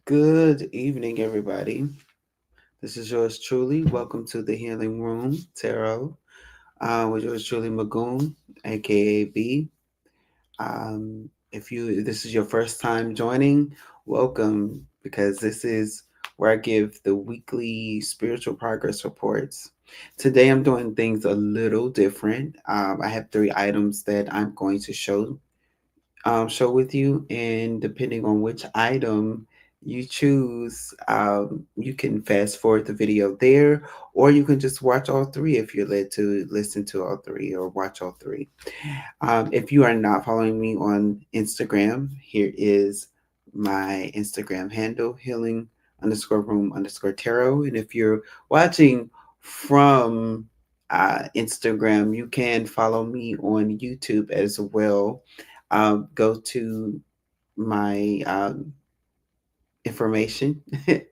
Good evening, everybody. This is yours truly. Welcome to the Healing Room Tarot with yours truly, Magoon, aka B. If this is your first time joining, welcome because this is where I give the weekly spiritual progress reports. Today, I'm doing things a little different. I have three items that I'm going to show with you, and depending on which item you choose, you can fast forward the video there, or you can just watch all three if you're led to listen to all three or watch all three. If you are not following me on Instagram, here is my Instagram handle, healing_room_tarot. And if you're watching from Instagram, you can follow me on YouTube as well. Go to my information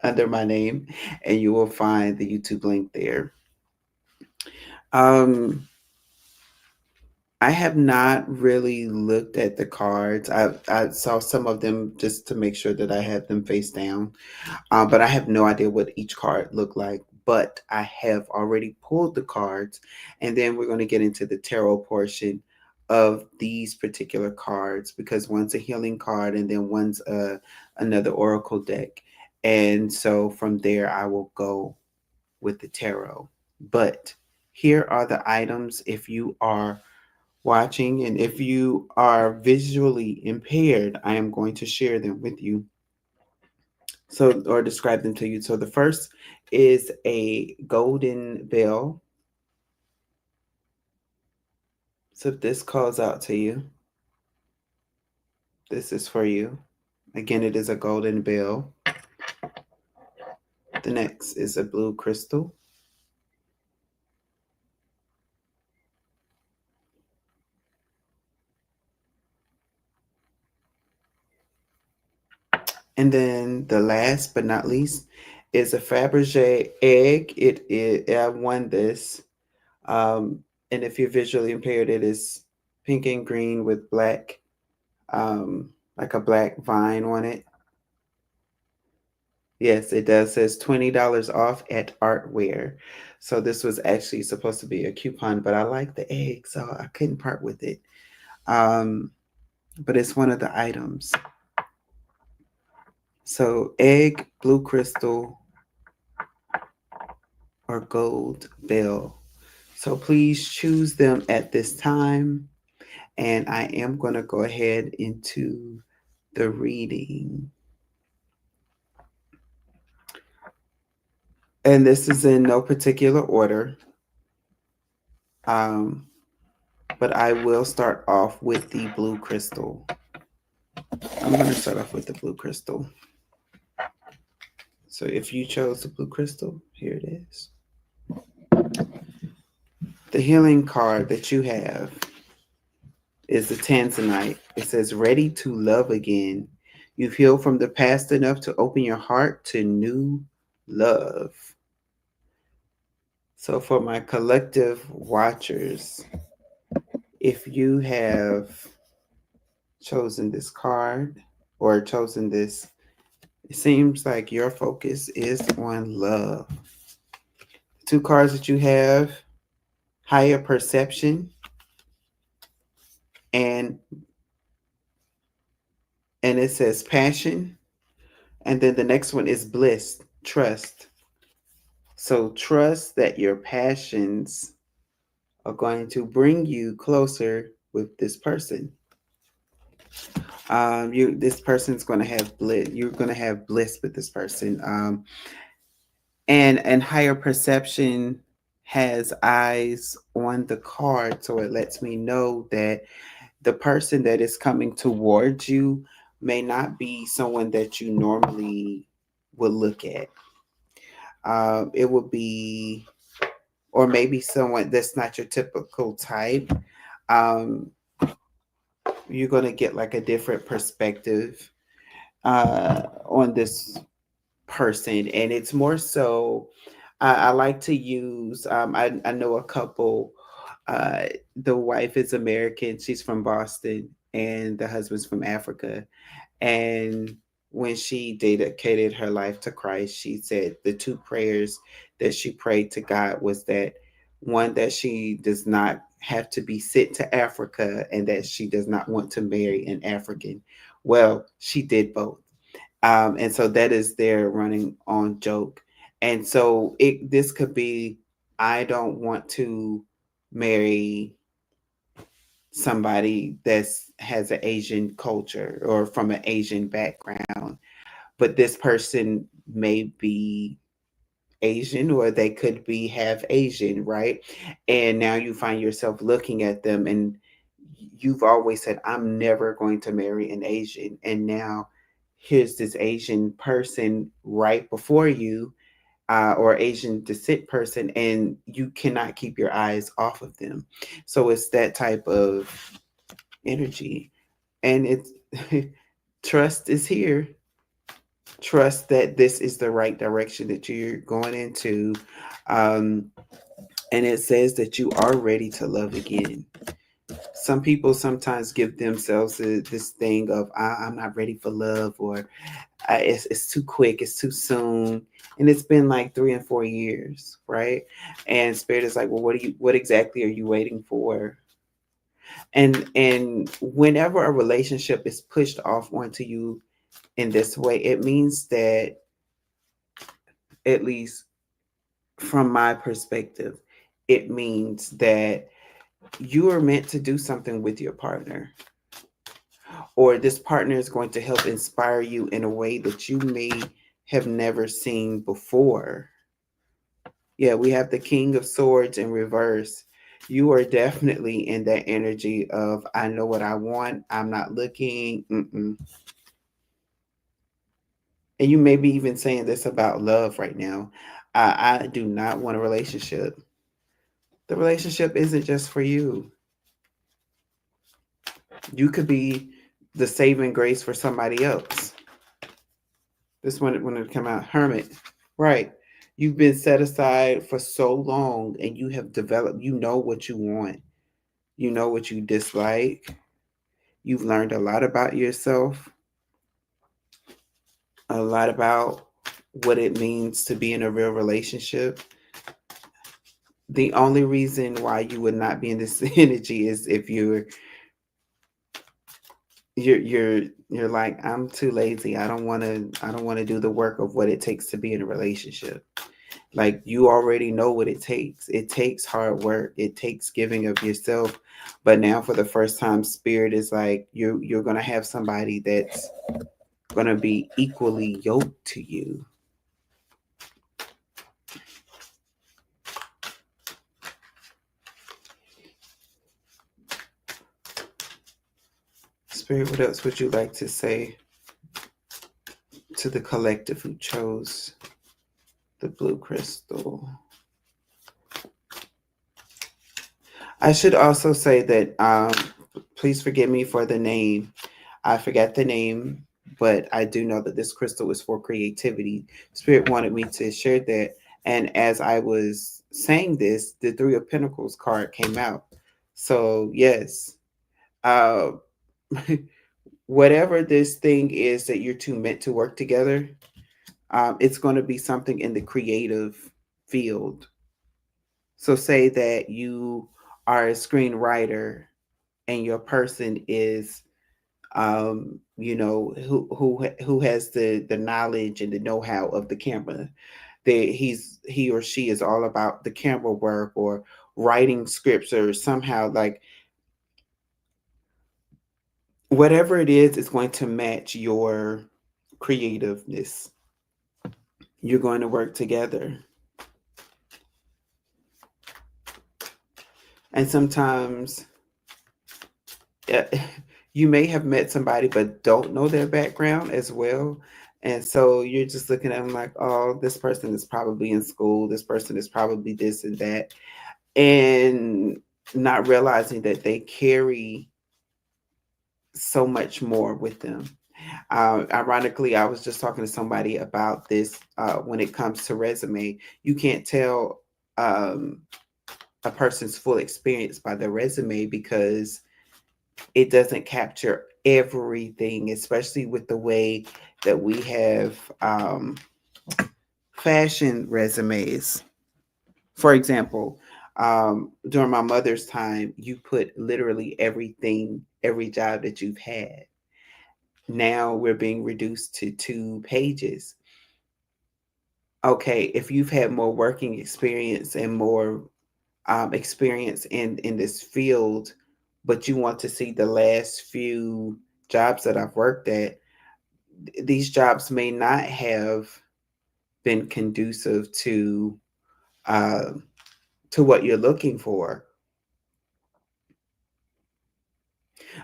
under my name, and you will find the YouTube link there. Um, I have not really looked at the cards. I saw some of them just to make sure that I have them face down, but I have no idea what each card looked like. But I have already pulled the cards, and then we're going to get into the tarot portion of these particular cards because one's a healing card and then one's another oracle deck. And so from there, I will go with the tarot. But here are the items if you are watching, and if you are visually impaired, I am going to share them with you. So, or describe them to you. So, the first is a golden bell. So, if this calls out to you, this is for you. Again, it is a golden bell. The next is a blue crystal. And then the last but not least is a Fabergé egg. I won this. And if you're visually impaired, it is pink and green with black, like a black vine on it. Yes, it does. It says $20 off at Artware. So this was actually supposed to be a coupon, but I like the egg, so I couldn't part with it. Um, but it's one of the items. So egg, blue crystal, or gold bell. So please choose them at this time. And I am going to go ahead into the reading. And this is in no particular order. Um, but I will start off with the blue crystal. I'm going to start off with the blue crystal. So if you chose the blue crystal, here it is. The healing card that you have is the Tanzanite. It says, ready to love again. You've healed from the past enough to open your heart to new love. So for my collective watchers, if you have chosen this card or chosen this, it seems like your focus is on love. Two cards that you have, higher perception and it says passion, and then the next one is bliss, trust. So trust that your passions are going to bring you closer with this person. You this person's going to have bliss. You're going to have bliss with this person. And higher perception has eyes on the card, so it lets me know that the person that is coming towards you may not be someone that you normally would look at. It would be, or maybe someone that's not your typical type. Um, you're going to get like a different perspective on this person. And it's more so, I like to use, I know a couple, the wife is American, she's from Boston, and the husband's from Africa. And when she dedicated her life to Christ, she said the two prayers that she prayed to God was that one, that she does not have to be sent to Africa, and that she does not want to marry an African. Well, she did both. And so that is their running on joke. And so this could be, I don't want to marry somebody that's has an Asian culture or from an Asian background, but this person may be Asian, or they could be half Asian, right? And now you find yourself looking at them, and you've always said, I'm never going to marry an Asian. And now here's this Asian person right before you, or Asian descent person, and you cannot keep your eyes off of them. So it's that type of energy. And it's trust is here. Trust that this is the right direction that you're going into. Um, and it says that you are ready to love again. Some people sometimes give themselves this thing of, I'm not ready for love, or it's too quick, it's too soon. And it's been like 3 and 4 years, right? And Spirit is like, well, what exactly are you waiting for? And whenever a relationship is pushed off onto you in this way, it means that, at least from my perspective, it means that you are meant to do something with your partner, or this partner is going to help inspire you in a way that you may have never seen before. Yeah, we have the King of Swords in reverse. You are definitely in that energy of, I know what I want, I'm not looking. Mm-mm. And you may be even saying this about love right now. I do not want a relationship. The relationship isn't just for you. You could be the saving grace for somebody else. This one, when it come out, Hermit. Right. You've been set aside for so long, and you have developed, you know what you want. You know what you dislike. You've learned a lot about yourself, a lot about what it means to be in a real relationship. The only reason why you would not be in this energy is if you're like, I'm too lazy. I don't want to do the work of what it takes to be in a relationship. Like, you already know what it takes. It takes hard work. It takes giving of yourself. But now, for the first time, Spirit is like, you're gonna have somebody that's gonna be equally yoked to you. Spirit, what else would you like to say to the collective who chose the blue crystal? I should also say that, please forgive me for the name. I forgot the name, but I do know that this crystal is for creativity. Spirit wanted me to share that. And as I was saying this, the Three of Pentacles card came out. So, yes, uh, whatever this thing is that you're two meant to work together, it's going to be something in the creative field. So, say that you are a screenwriter and your person is, who has the knowledge and the know-how of the camera. That he or she is all about the camera work, or writing scripts, or somehow, like, whatever it is, it's going to match your creativeness. You're going to work together. And sometimes, uh, you may have met somebody but don't know their background as well. And so you're just looking at them like, oh, this person is probably in school. This person is probably this and that. And not realizing that they carry so much more with them. Ironically, I was just talking to somebody about this. When it comes to resume, you can't tell a person's full experience by their resume, because it doesn't capture everything, especially with the way that we have fashion resumes. For example, during my mother's time, you put literally everything, every job that you've had. Now we're being reduced to 2 pages. Okay, if you've had more working experience and more experience in this field, but you want to see the last few jobs that I've worked at, these jobs may not have been conducive uh, to what you're looking for.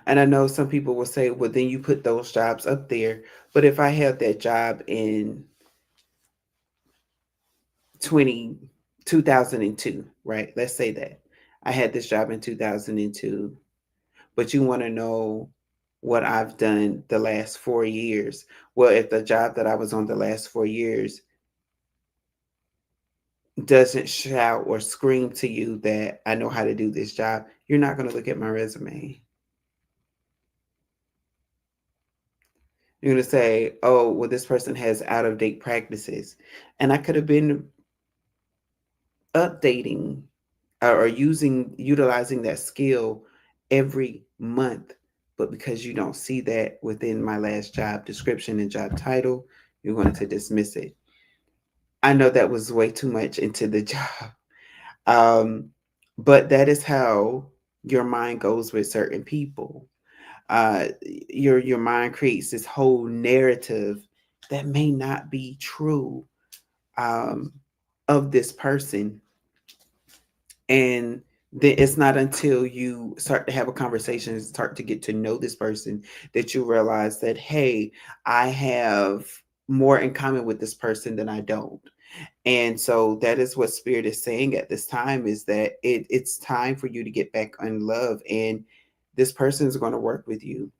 And I know some people will say, well, then you put those jobs up there. But if I had that job in 20 2002, right? Let's say that I had this job in 2002, but you want to know what I've done the last 4 years. Well, if the job that I was on the last 4 years doesn't shout or scream to you that I know how to do this job, you're not going to look at my resume. You're going to say, oh, well, this person has out of date practices. And I could have been updating or utilizing that skill every month. But because you don't see that within my last job description and job title, you're going to dismiss it. I know that was way too much into the job. Um, but that is how your mind goes with certain people. Your mind creates this whole narrative that may not be true um, of this person, and then it's not until you start to have a conversation and start to get to know this person that you realize that, hey, I have more in common with this person than I don't. And so that is what Spirit is saying at this time, is that it's time for you to get back in love, and this person is going to work with you.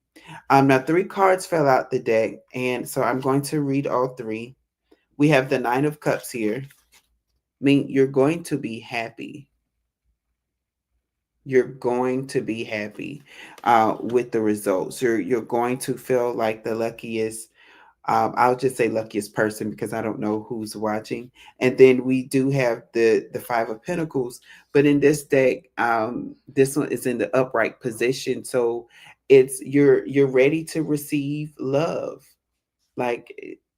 Now 3 cards fell out the deck, and so I'm going to read all three. We have the Nine of Cups here. I mean, you're going to be happy. You're going to be happy with the results. You're going to feel like the luckiest. I'll just say luckiest person because I don't know who's watching. And then we do have the Five of Pentacles, but in this deck, this one is in the upright position, so it's you're ready to receive love. Like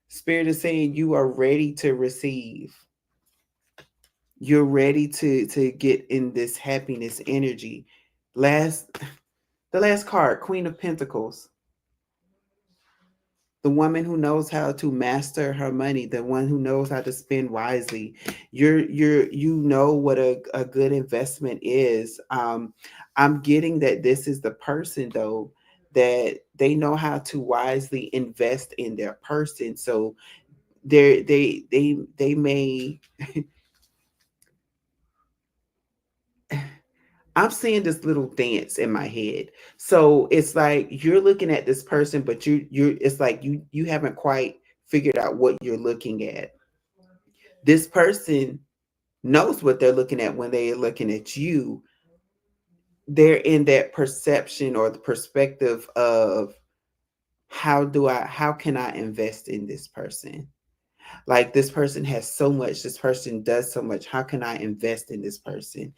Spirit is saying you are ready to receive. You're ready to get in this happiness energy. Last the last card, Queen of Pentacles. The woman who knows how to master her money, the one who knows how to spend wisely. You know what a good investment is. I'm getting that this is the person though, that they know how to wisely invest in their person. So they may I'm seeing this little dance in my head. So it's like you're looking at this person, but you it's like you haven't quite figured out what you're looking at. This person knows what they're looking at when they're looking at you. They're in that perception or the perspective of how can I invest in this person? Like, this person has so much, this person does so much, how can I invest in this person?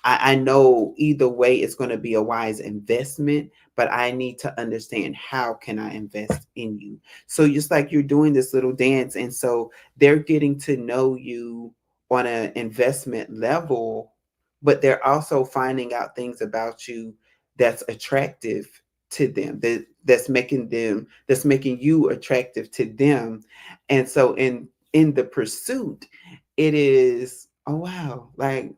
I know either way it's going to be a wise investment, but I need to understand how can I invest in you. So just like you're doing this little dance, and so they're getting to know you on an investment level, but they're also finding out things about you that's attractive to them, that's making you attractive to them. And so in the pursuit, it is, oh wow, like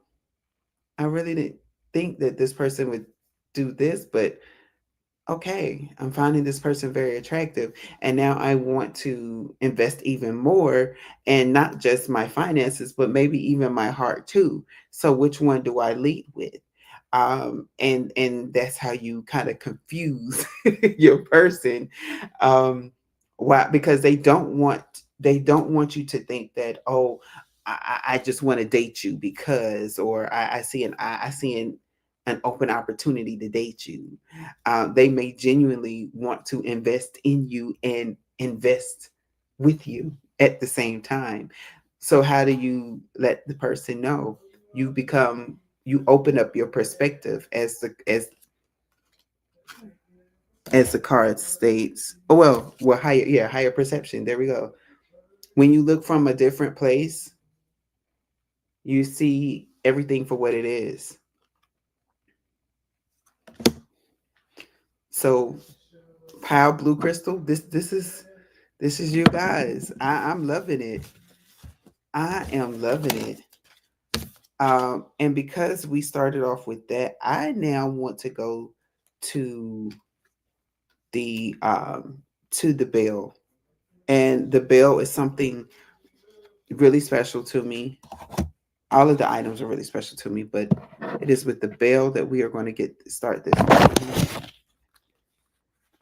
I really didn't think that this person would do this, but okay, I'm finding this person very attractive. And now I want to invest even more, and not just my finances, but maybe even my heart too. So which one do I lead with? And that's how you kind of confuse your person. Why? Because they don't want you to think that, oh, I just want to date you because, or I see an open opportunity to date you. They may genuinely want to invest in you and invest with you at the same time. So how do you let the person know? You become, you open up your perspective, as the card states. Oh, well, higher, yeah, higher perception. There we go. When you look from a different place, you see everything for what it is. So, Pile Blue Crystal, this is you guys. I'm loving it. I am loving it. And because we started off with that, I now want to go to the bell. And the bell is something really special to me. All of the items are really special to me, but it is with the bell that we are going to start this.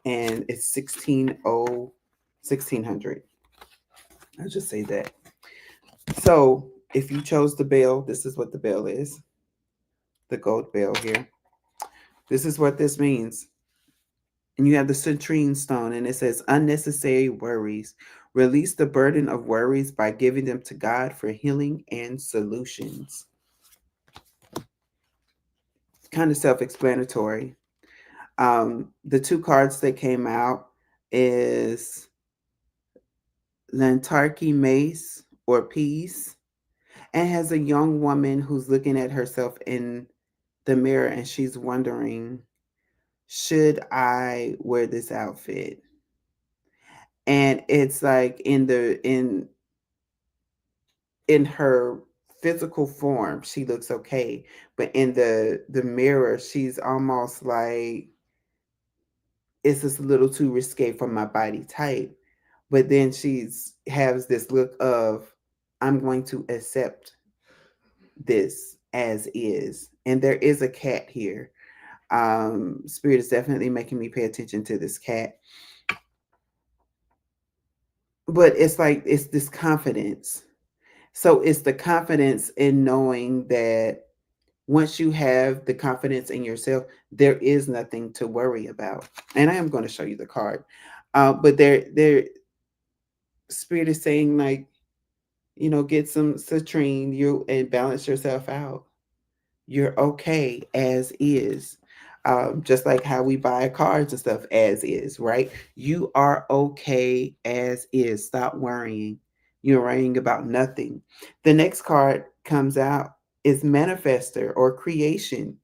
And it's 1600. I'll just say that. So if you chose the bell, this is what the bell is. The gold bell here. This is what this means. And you have the citrine stone, and it says unnecessary worries. Release the burden of worries by giving them to God for healing and solutions. Kind of self-explanatory. The two cards that came out is Lantarki Mace or Peace, and has a young woman who's looking at herself in the mirror and she's wondering, should I wear this outfit? And it's like in her physical form she looks okay, but in the mirror she's almost like, it's just a little too risque for my body type. But then she's has this look of, I'm going to accept this as is. And there is a cat here. Spirit is definitely making me pay attention to this cat. But it's like, it's this confidence. So it's the confidence in knowing that once you have the confidence in yourself, there is nothing to worry about. And I am going to show you the card. But there Spirit is saying, like, get some citrine, you and balance yourself out. You're okay as is. Just like how we buy cards and stuff as is, right? You are okay as is. Stop worrying. You're worrying about nothing. The next card comes out is manifester or creation.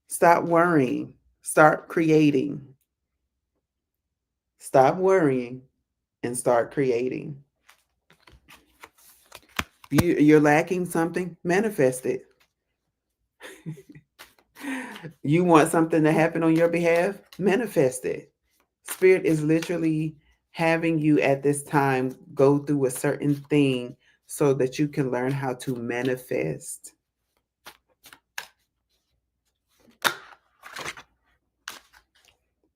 Stop worrying. Start creating. Stop worrying and start creating. You're lacking something, manifest it. You want something to happen on your behalf, manifest it. Spirit is literally having you at this time go through a certain thing so that you can learn how to manifest.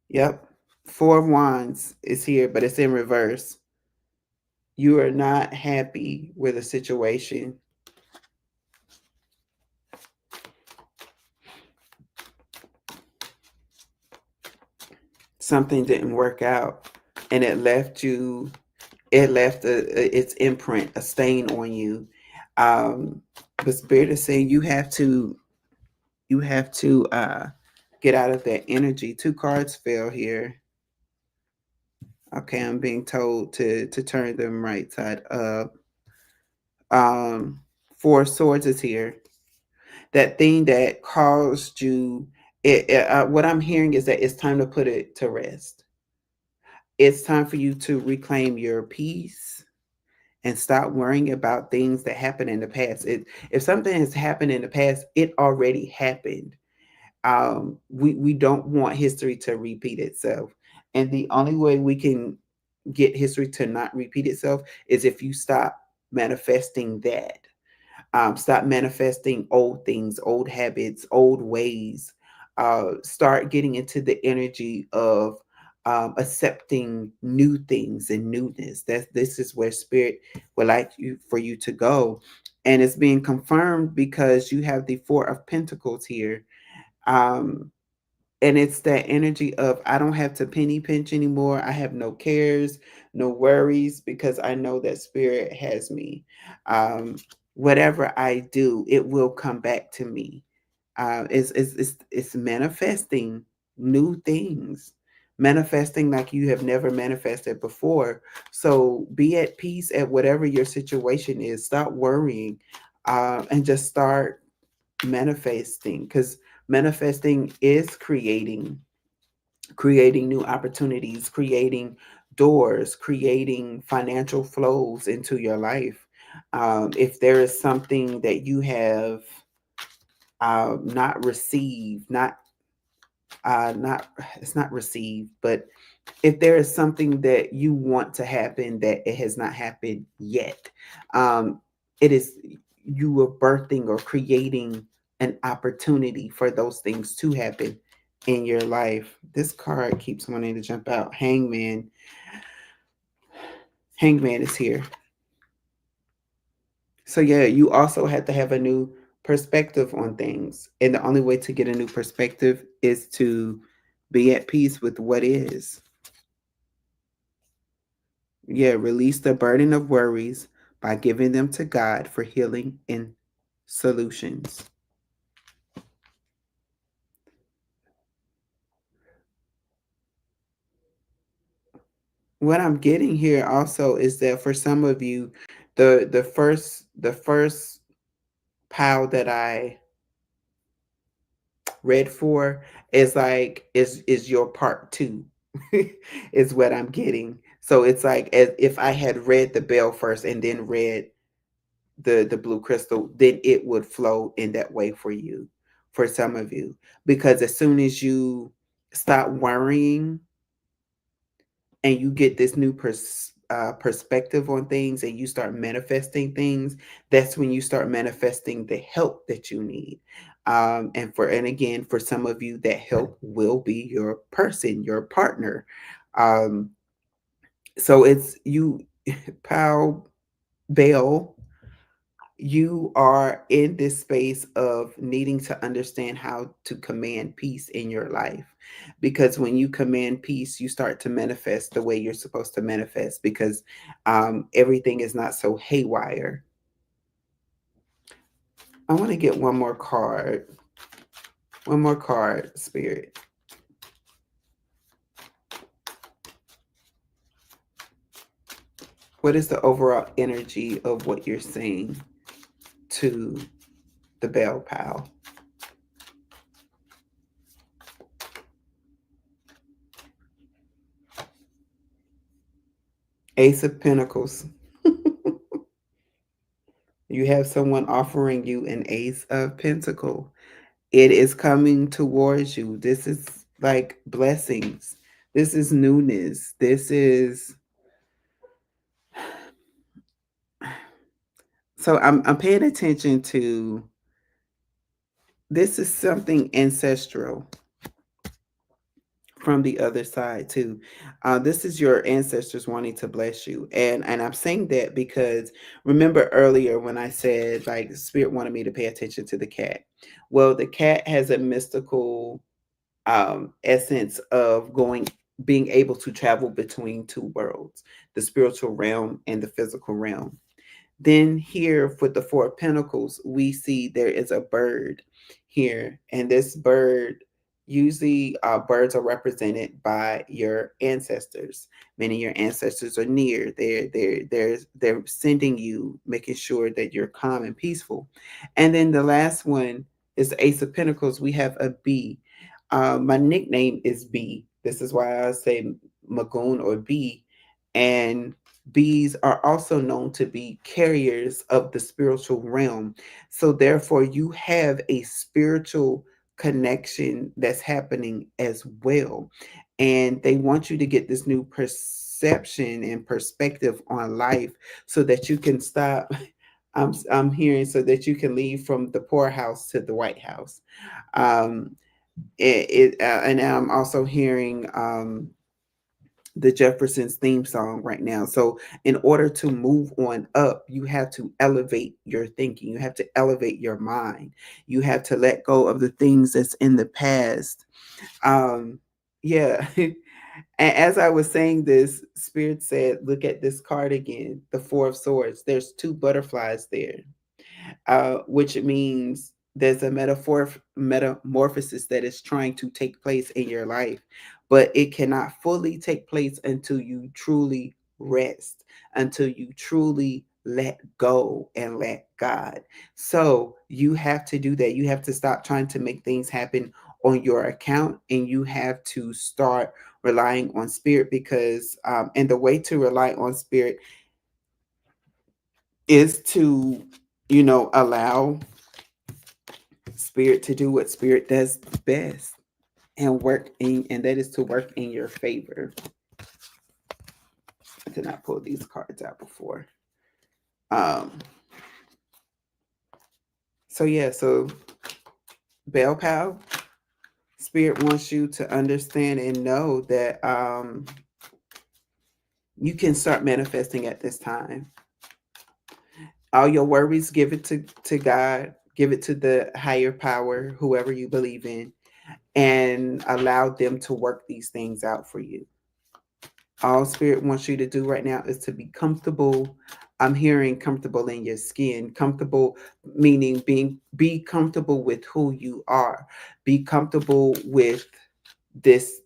Yep. Four of Wands is here, but it's in reverse. You are not happy with a situation. Something didn't work out and it left its imprint, a stain on you. But Spirit is saying you have to get out of that energy. Two cards fell here. Okay, I'm being told to turn them right side up. Four Swords is here. That thing that caused you. What I'm hearing is that it's time to put it to rest. It's time for you to reclaim your peace and stop worrying about things that happened in the past. If something has happened in the past, it already happened. We don't want history to repeat itself, and the only way we can get history to not repeat itself is if you stop manifesting that. Stop manifesting old things, old habits, old ways. Start getting into the energy of accepting new things and newness. This is where Spirit would like you for you to go, and it's being confirmed because you have the Four of Pentacles here. Um, And it's that energy of I don't have to penny pinch anymore. I have no cares, no worries, because I know that spirit has me. Whatever I do, it will come back to me. It's manifesting new things, manifesting like you have never manifested before. So be at peace at whatever your situation is. Stop worrying, and just start manifesting, because manifesting is creating new opportunities, creating doors, creating financial flows into your life. If there is something that you have not received, not it's not received, but if there is something that you want to happen that it has not happened yet, um, it is you are birthing or creating an opportunity for those things to happen in your life. This card keeps wanting to jump out. Hangman. Hangman is here. So yeah, you also have to have a new perspective on things. And the only way to get a new perspective is to be at peace with what is. Yeah, release the burden of worries by giving them to God for healing and solutions. What I'm getting here also is that for some of you, the first pile that I read for is like is your part two, is what I'm getting. So it's like as if I had read the bell first and then read the blue crystal, then it would flow in that way for you, for some of you. Because as soon as you stop worrying and you get this new perspective on things and you start manifesting things, that's when you start manifesting the help that you need. And again, for some of you, that help will be your person, your partner. Um, so it's you, Pal Bell, you are in this space of needing to understand how to command peace in your life, because when you command peace you start to manifest the way you're supposed to manifest, because everything is not so haywire. I want to get one more card, spirit. What is the overall energy of what you're saying to the bell pal? Ace of Pentacles. You have someone offering you an Ace of Pentacle. It is coming towards you. This is like blessings. This is newness. This is so I'm paying attention to this is something ancestral from the other side too. This is your ancestors wanting to bless you, and I'm saying that because remember earlier when I said like spirit wanted me to pay attention to the cat. Well, the cat has a mystical essence of being able to travel between two worlds, the spiritual realm and the physical realm. Then here for the Four of Pentacles, we see there is a bird here, and this bird, usually birds are represented by your ancestors, meaning your ancestors are near. They're sending you, making sure that you're calm and peaceful. And then the last one is the Ace of Pentacles. We have a bee. My nickname is B. This is why I say Magoon or B. And bees are also known to be carriers of the spiritual realm. So, therefore, you have a spiritual connection that's happening as well. And they want you to get this new perception and perspective on life so that you can stop. I'm hearing so that you can leave from the poorhouse to the White House. Um, and I'm also hearing the Jeffersons theme song right now. So, in order to move on up, you have to elevate your thinking. You have to elevate your mind. You have to let go of the things that's in the past Um, yeah. And as I was saying this, Spirit said, look at this card again, the Four of Swords. There's two butterflies there, which means there's a metamorphosis that is trying to take place in your life, but it cannot fully take place until you truly rest, until you truly let go and let God. So you have to do that. You have to stop trying to make things happen on your account, and you have to start relying on spirit, because and the way to rely on spirit is to, allow spirit to do what spirit does best, and and that is to work in your favor. I did not pull these cards out before. um so yeah, so Bell Pal, spirit wants you to understand and know that you can start manifesting at this time. All your worries, give it to God, give it to the higher power, whoever you believe in, and allow them to work these things out for you. All spirit wants you to do right now is to be comfortable. I'm hearing comfortable in your skin. Comfortable meaning be comfortable with who you are. Be comfortable with this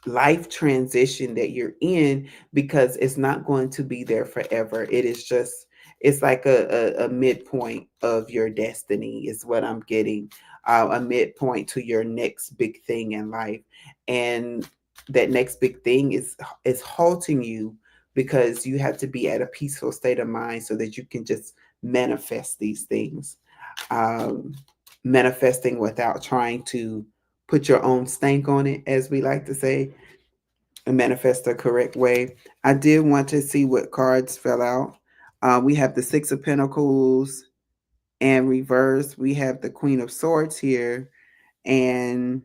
life transition that you're in, because it's not going to be there forever. It is just, it's like a midpoint of your destiny is what I'm getting. A midpoint to your next big thing in life. And that next big thing is halting you, because you have to be at a peaceful state of mind so that you can just manifest these things. um, Manifesting without trying to put your own stank on it, as we like to say, and manifest the correct way. I did want to see what cards fell out. We have the Six of Pentacles and reverse. We have the Queen of Swords here, and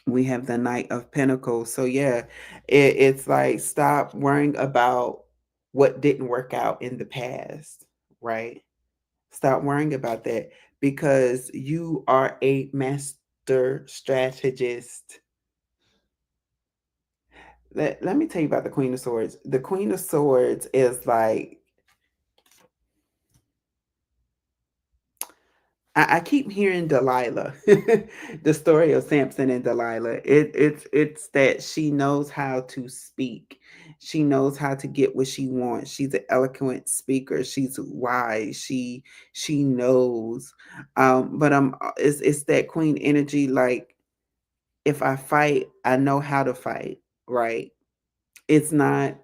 we have the Knight of Pentacles. So yeah, it's like, stop worrying about what didn't work out in the past, right? Stop worrying about that, because you are a master strategist. Let me tell you about the Queen of Swords. The Queen of Swords is like, I keep hearing Delilah, the story of Samson and Delilah. It's that she knows how to speak. She knows how to get what she wants. She's an eloquent speaker. She's wise. She knows. But it's that queen energy. Like, if I fight, I know how to fight. Right? It's not,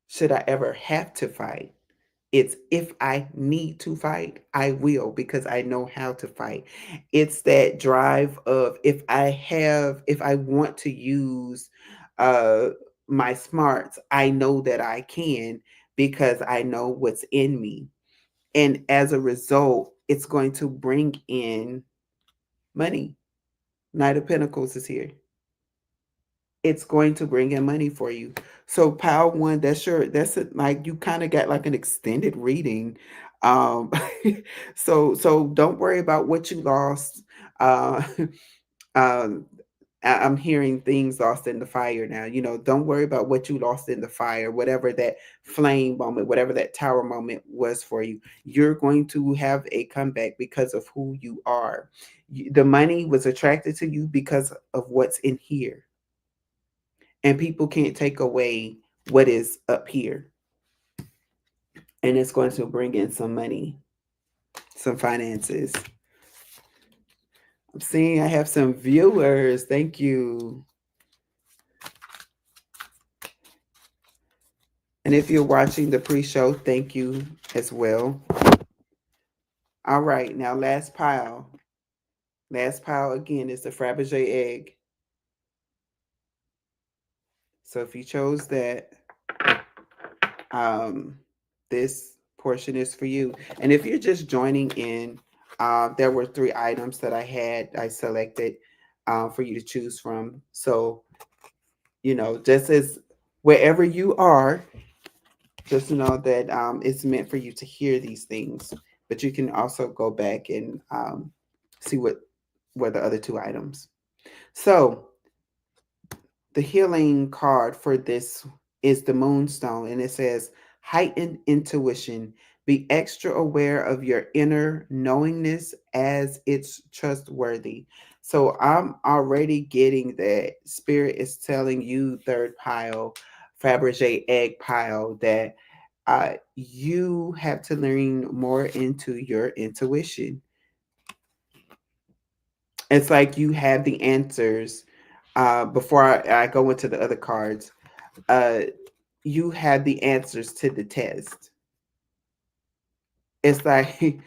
should I ever have to fight? It's, if I need to fight, I will, because I know how to fight. It's that drive of, if I want to use uh my smarts, I know that I can, because I know what's in me. And as a result, it's going to bring in money. Knight of Pentacles is here. It's going to bring in money for you. So Pile One, that's it. Like, you kind of got like an extended reading. Um, so don't worry about what you lost. Uh, um, I'm hearing things lost in the fire now. Don't worry about what you lost in the fire, whatever that flame moment, whatever that tower moment was for you. You're going to have a comeback because of who you are. The money was attracted to you because of what's in here, and people can't take away what is up here. And it's going to bring in some money, some finances. I'm seeing I have some viewers. Thank you. And if you're watching the pre-show, thank you as well. All right, now last pile. Last pile again is the Fabergé egg. So if you chose that, um, this portion is for you. And if you're just joining in, there were 3 items that I selected for you to choose from. So, just as wherever you are, just know that it's meant for you to hear these things. But you can also go back and see what were the other two items. So the healing card for this is the Moonstone, and it says heightened intuition. Be extra aware of your inner knowingness as it's trustworthy. So I'm already getting that Spirit is telling you, third pile, Fabergé egg pile, that you have to lean more into your intuition. It's like you have the answers. Before I go into the other cards, uh, you have the answers to the test. It's like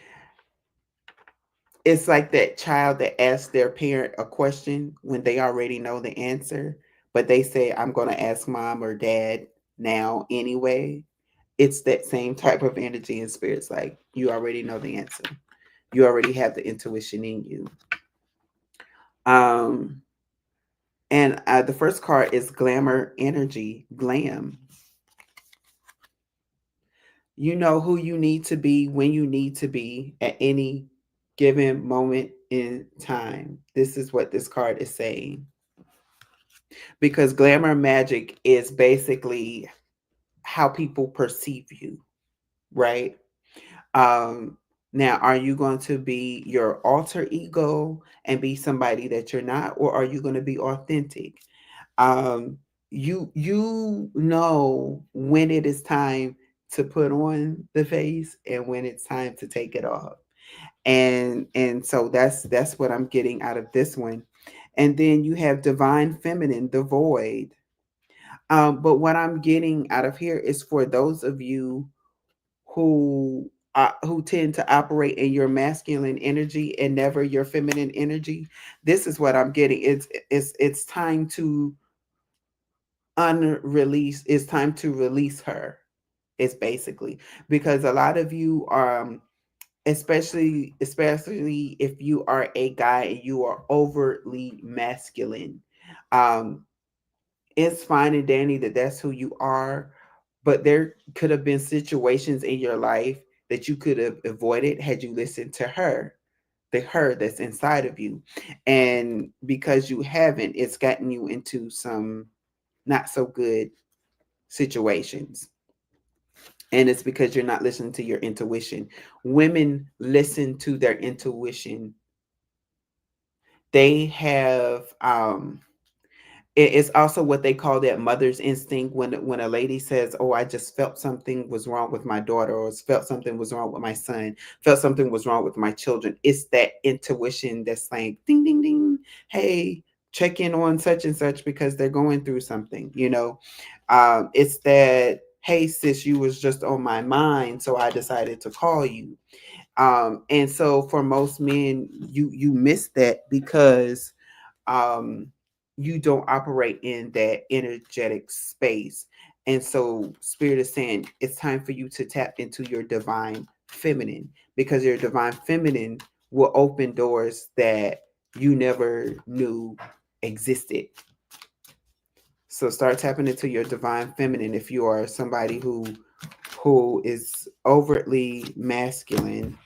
it's like that child that asks their parent a question when they already know the answer, but they say, "I'm going to ask mom or dad now anyway." It's that same type of energy and spirits. Like you already know the answer. You already have the intuition in you. Um, and the first card is glamour energy, glam. You know who you need to be when you need to be at any given moment in time. This is what this card is saying. Because glamour magic is basically how people perceive you, right? Um, Now, are you going to be your alter ego and be somebody that you're not, or are you going to be authentic? um you know when it is time to put on the face and when it's time to take it off, and so that's what I'm getting out of this one. And then you have divine feminine, the void. But what I'm getting out of here is for those of you who tend to operate in your masculine energy and never your feminine energy. This is what I'm getting. It's time to unrelease. It's time to release her. It's basically because a lot of you are especially if you are a guy and you are overtly masculine. um it's fine and dandy that that's who you are, but there could have been situations in your life that you could have avoided had you listened to her, the her that's inside of you. And because you haven't, it's gotten you into some not so good situations. And it's because you're not listening to your intuition. Women listen to their intuition. They have it's also what they call that mother's instinct. When a lady says, "Oh, I just felt something was wrong with my daughter," or felt something was wrong with my son, felt something was wrong with my children. It's that intuition that's like ding ding ding, hey, check in on such and such because they're going through something, you know. It's that, hey sis, you was just on my mind, so I decided to call you. And so for most men, you miss that because um, you don't operate in that energetic space. And so Spirit is saying it's time for you to tap into your divine feminine, because your divine feminine will open doors that you never knew existed. So start tapping into your divine feminine if you are somebody who is overtly masculine.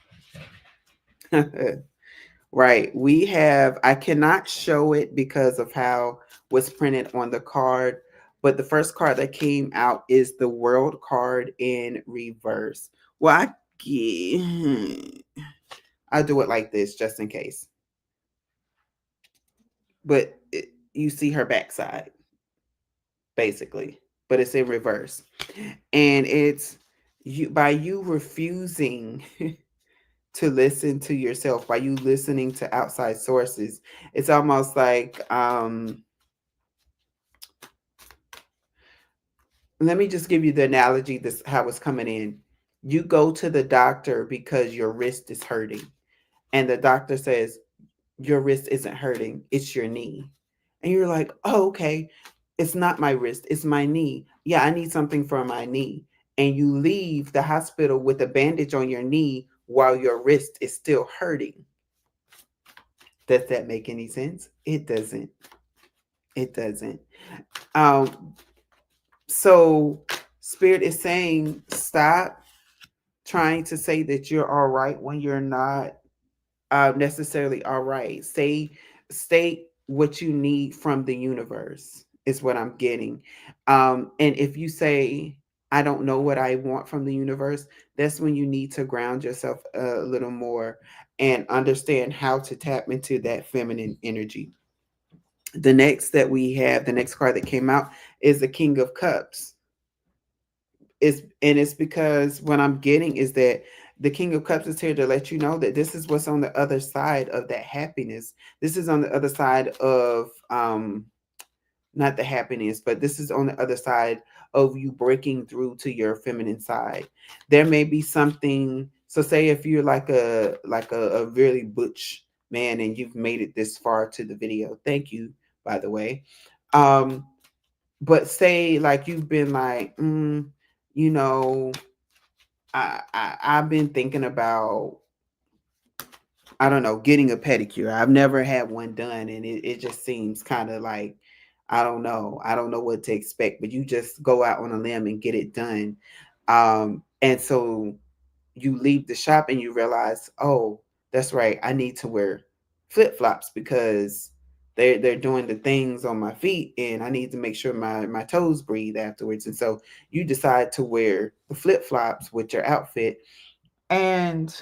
Right. We have, I cannot show it because of how was printed on the card, but the first card that came out is the world card in reverse. Well, I'll do it like this just in case. But you see her backside, basically, but it's in reverse. And it's you, by you refusing to listen to yourself, by you listening to outside sources. It's almost like let me just give you the analogy this how it's coming in. You go to the doctor because your wrist is hurting, and the doctor says your wrist isn't hurting, it's your knee. And you're like, "Oh, okay. It's not my wrist, it's my knee. Yeah, I need something for my knee." And you leave the hospital with a bandage on your knee while your wrist is still hurting. Does that make any sense? It doesn't. It doesn't. Um, so Spirit is saying, stop trying to say that you're all right when you're not. necessarily all right. State what you need from the universe is what I'm getting. And if you say, I don't know what I want from the universe, that's when you need to ground yourself a little more and understand how to tap into that feminine energy. The next that we have, the next card that came out is the King of Cups. It's because what I'm getting is that the King of Cups is here to let you know that this is what's on the other side of that happiness. This is on the other side of not the happiness, but this is on the other side of you breaking through to your feminine side. There may be something. So say if you're like a really butch man and you've made it this far to the video. Thank you, by the way. Um, but say like you've been like, you know, I've been thinking about, I don't know, getting a pedicure. I've never had one done, and it just seems kind of like, I don't know. I don't know what to expect, but you just go out on a limb and get it done. And so you leave the shop and you realize, oh, that's right, I need to wear flip flops because they're doing the things on my feet, and I need to make sure my toes breathe afterwards. And so you decide to wear the flip flops with your outfit, and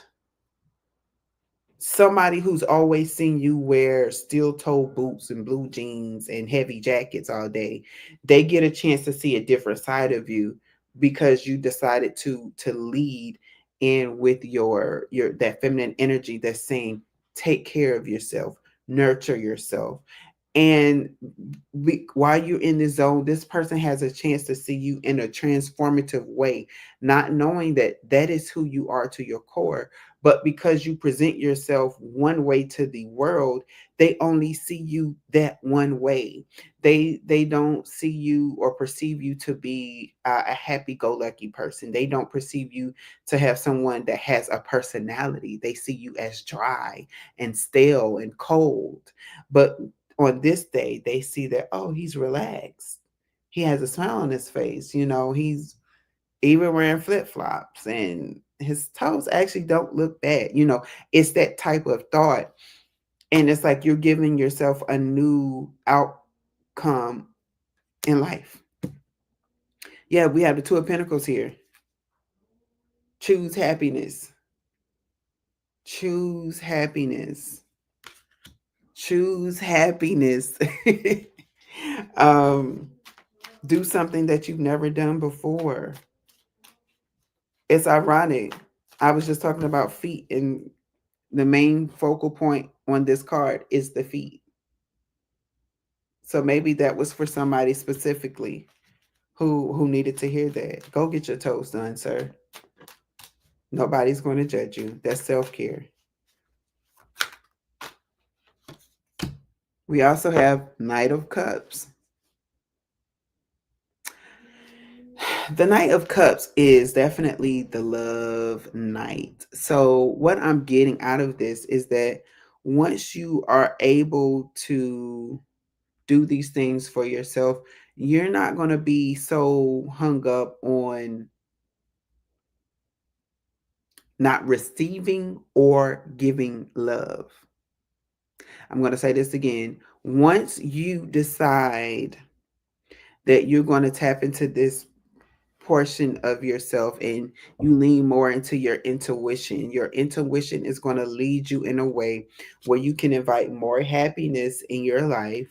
somebody who's always seen you wear steel toe boots and blue jeans and heavy jackets all day, they get a chance to see a different side of you because you decided to lead in with your that feminine energy that's saying take care of yourself, nurture yourself. And while you're in the zone, this person has a chance to see you in a transformative way, not knowing that that is who you are to your core. But because you present yourself one way to the world, they only see you that one way. They don't see you or perceive you to be a happy-go-lucky person. They don't perceive you to have someone that has a personality. They see you as dry and stale and cold. But on this day, they see that, oh, he's relaxed. He has a smile on his face. He's even wearing flip flops and his toes actually don't look bad. It's that type of thought. And it's like you're giving yourself a new outcome in life. Yeah, we have the Two of Pentacles here. Choose happiness. Choose happiness. Choose happiness. um, do something that you've never done before. It's ironic. I was just talking about feet, and the main focal point on this card is the feet. So maybe that was for somebody specifically who needed to hear that. Go get your toes done, sir. Nobody's going to judge you. That's self-care. We also have Knight of Cups. The Knight of Cups is definitely the love knight. So what I'm getting out of this is that once you are able to do these things for yourself, you're not going to be so hung up on not receiving or giving love. I'm going to say this again. Once you decide that you're going to tap into this portion of yourself and you lean more into your intuition is going to lead you in a way where you can invite more happiness in your life.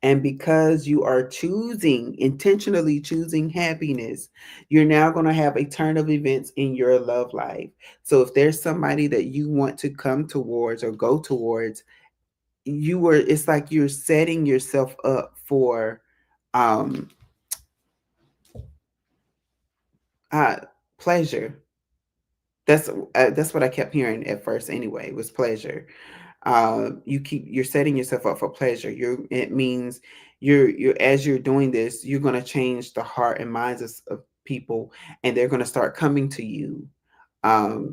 And because you are intentionally choosing happiness, you're now going to have a turn of events in your love life. So if there's somebody that you want to come towards or go towards, it's like you're setting yourself up for um uh pleasure. That's what I kept hearing at first anyway, was pleasure. You're setting yourself up for pleasure. It means you're as you're doing this, you're going to change the heart and minds of people, and they're going to start coming to you. Now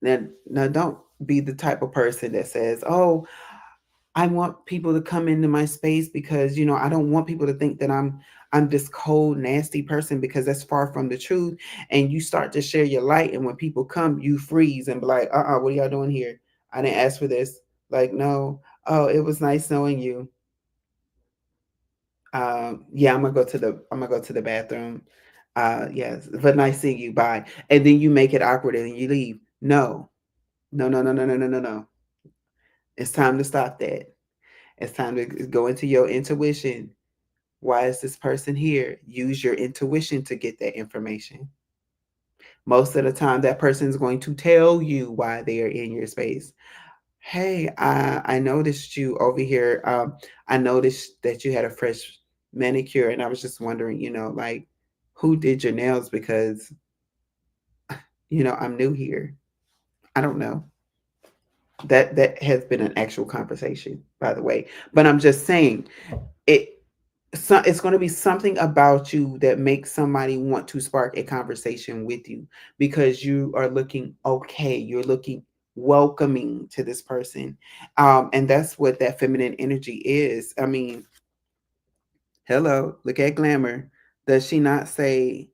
don't be the type of person that says, oh, I want people to come into my space because, I don't want people to think that I'm this cold, nasty person, because that's far from the truth. And you start to share your light, and when people come, you freeze and be like, what are y'all doing here? I didn't ask for this. Like, no. Oh, it was nice knowing you. Yeah, I'm gonna go to the bathroom. Yes, but nice seeing you. Bye. And then you make it awkward and you leave. No, no, no, no, no, no, no, no, no. It's time to stop that. It's time to go into your intuition. Why is this person here? Use your intuition to get that information. Most of the time, that person is going to tell you why they are in your space. Hey, I noticed you over here. I noticed that you had a fresh manicure, and I was just wondering, like, who did your nails? Because, I'm new here. I don't know. That has been an actual conversation, by the way. But I'm just saying, it it's going to be something about you that makes somebody want to spark a conversation with you, because you are looking okay, you're looking welcoming to this person. And that's what that feminine energy is. I mean, hello, look at Glamour. Does she not say,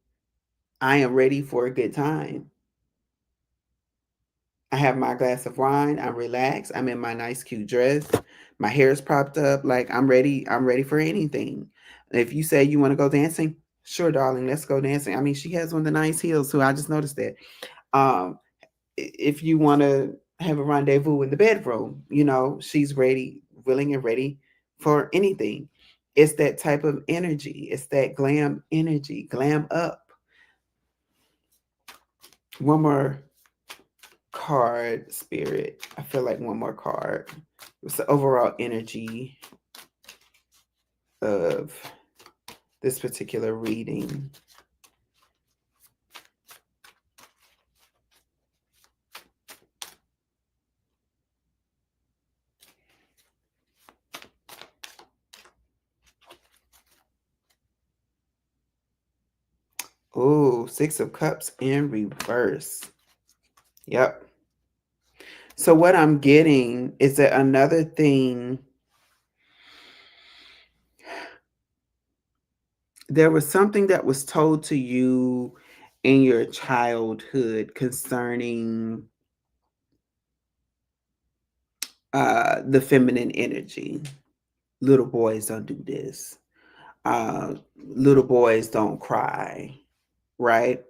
I am ready for a good time? I have my glass of wine. I'm relaxed. I'm in my nice, cute dress. My hair is propped up. Like, I'm ready. I'm ready for anything. If you say you want to go dancing, sure, darling, let's go dancing. I mean, she has one of the nice heels too. I just noticed that. Um, if you want to have a rendezvous in the bedroom, she's ready, willing, and ready for anything. It's that type of energy. It's that glam energy. Glam up. One more card, Spirit. I feel like one more card. It's the overall energy of this particular reading. Oh, Six of Cups in reverse. Yep. So what I'm getting is that another thing, there was something that was told to you in your childhood concerning the feminine energy. Little boys don't do this. Little boys don't cry, right?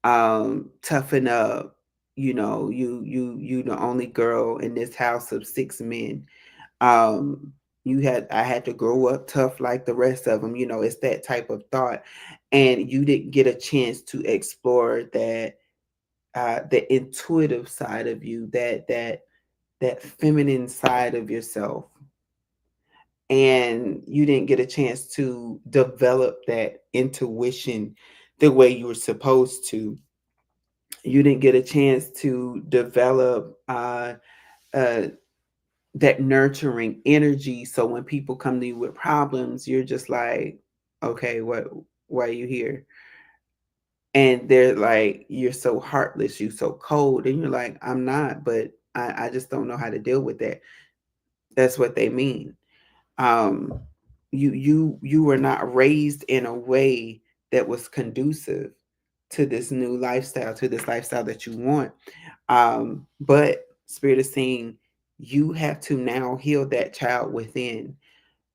Toughen up. You the only girl in this house of six men. Um, I had to grow up tough like the rest of them. It's that type of thought, and you didn't get a chance to explore that, the intuitive side of you, that feminine side of yourself, and you didn't get a chance to develop that intuition the way you were supposed to. You didn't get a chance to develop uh, that nurturing energy. So when people come to you with problems, you're just like, okay, why are you here? And they're like, you're so heartless, you so cold. And you're like, I'm not, but I just don't know how to deal with that. That's what they mean. Um, you were not raised in a way that was conducive to this new lifestyle, to this lifestyle that you want. But Spirit is saying you have to now heal that child within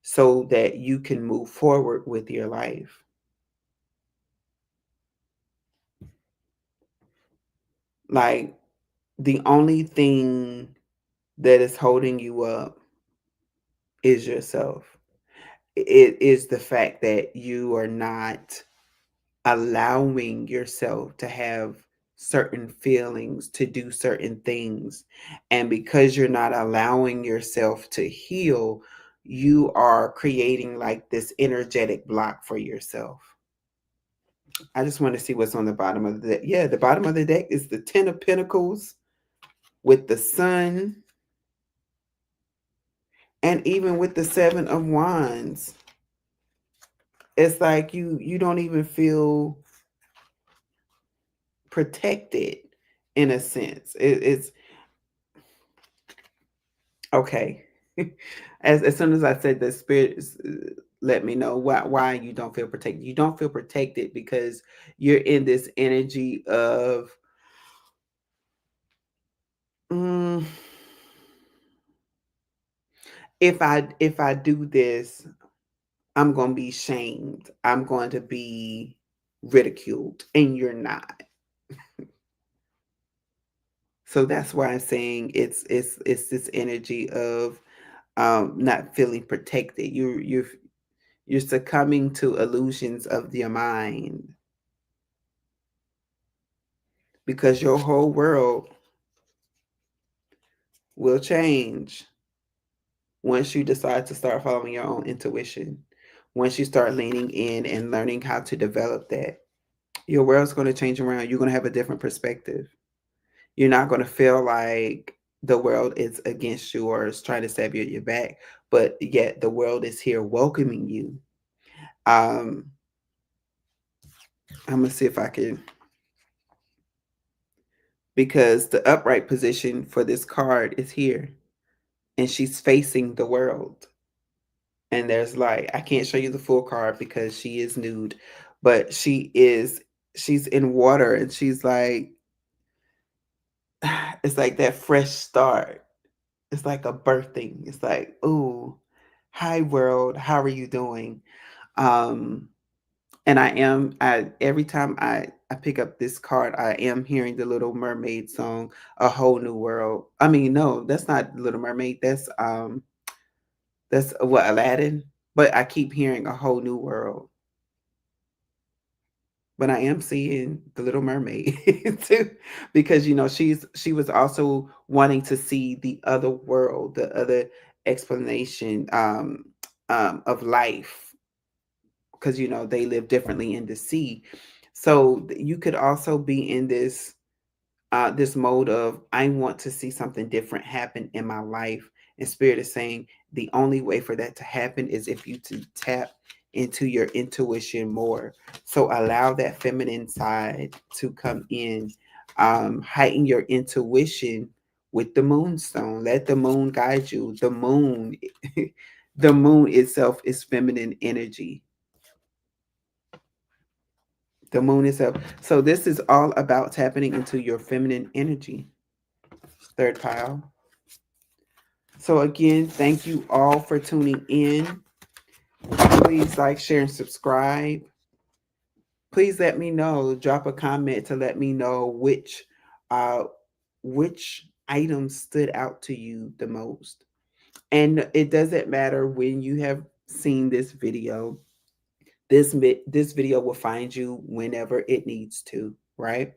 so that you can move forward with your life. Like, the only thing that is holding you up is yourself. It is the fact that you are not allowing yourself to have certain feelings, to do certain things. And because you're not allowing yourself to heal, you are creating like this energetic block for yourself. I just want to see what's on the bottom of the deck. Yeah, the bottom of the deck is the Ten of Pentacles with the Sun, and even with the Seven of Wands. It's like you don't even feel protected in a sense. It's okay. As soon as I said the spirit let me know why you don't feel protected. You don't feel protected because you're in this energy of mm, if I do this, I'm going to be shamed. I'm going to be ridiculed, and you're not. So that's why I'm saying it's this energy of not feeling protected. You're succumbing to illusions of your mind because your whole world will change once you decide to start following your own intuition. Once you start leaning in and learning how to develop that, your world's going to change around. You're going to have a different perspective. You're not going to feel like the world is against you or is trying to stab you at your back, but yet the world is here welcoming you. Um, I'm gonna see if I can, because the upright position for this card is here, and she's facing the world. And there's like, I can't show you the full card because she is nude, but she's in water, and she's like, it's like that fresh start. It's like a birthing. It's like, ooh, hi world, how are you doing? Um, and I every time I pick up this card, I am hearing the Little Mermaid song, A Whole New World. I mean, no, that's not Little Mermaid. That's what, Aladdin. But I keep hearing A Whole New World. But I am seeing the Little Mermaid too, because she was also wanting to see the other world, the other explanation of life, because they live differently in the sea. So you could also be in this mode of, I want to see something different happen in my life, and spirit is saying the only way for that to happen is if you to tap into your intuition more. So allow that feminine side to come in. Heighten your intuition with the moonstone. Let the moon guide you. The moon the moon itself is feminine energy. The moon itself. So this is all about tapping into your feminine energy. Third pile. So again, thank you all for tuning in. Please like, share, and subscribe. Please let me know. Drop a comment to let me know uh which items stood out to you the most. And it doesn't matter when you have seen this video. This video will find you whenever it needs to, right?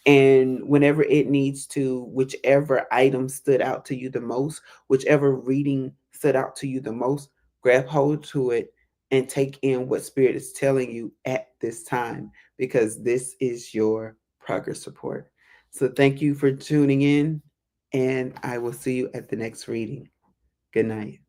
And whenever it needs to, whichever item stood out to you the most, whichever reading stood out to you the most, grab hold to it and take in what spirit is telling you at this time, because this is your progress report. So thank you for tuning in, and I will see you at the next reading. Good night.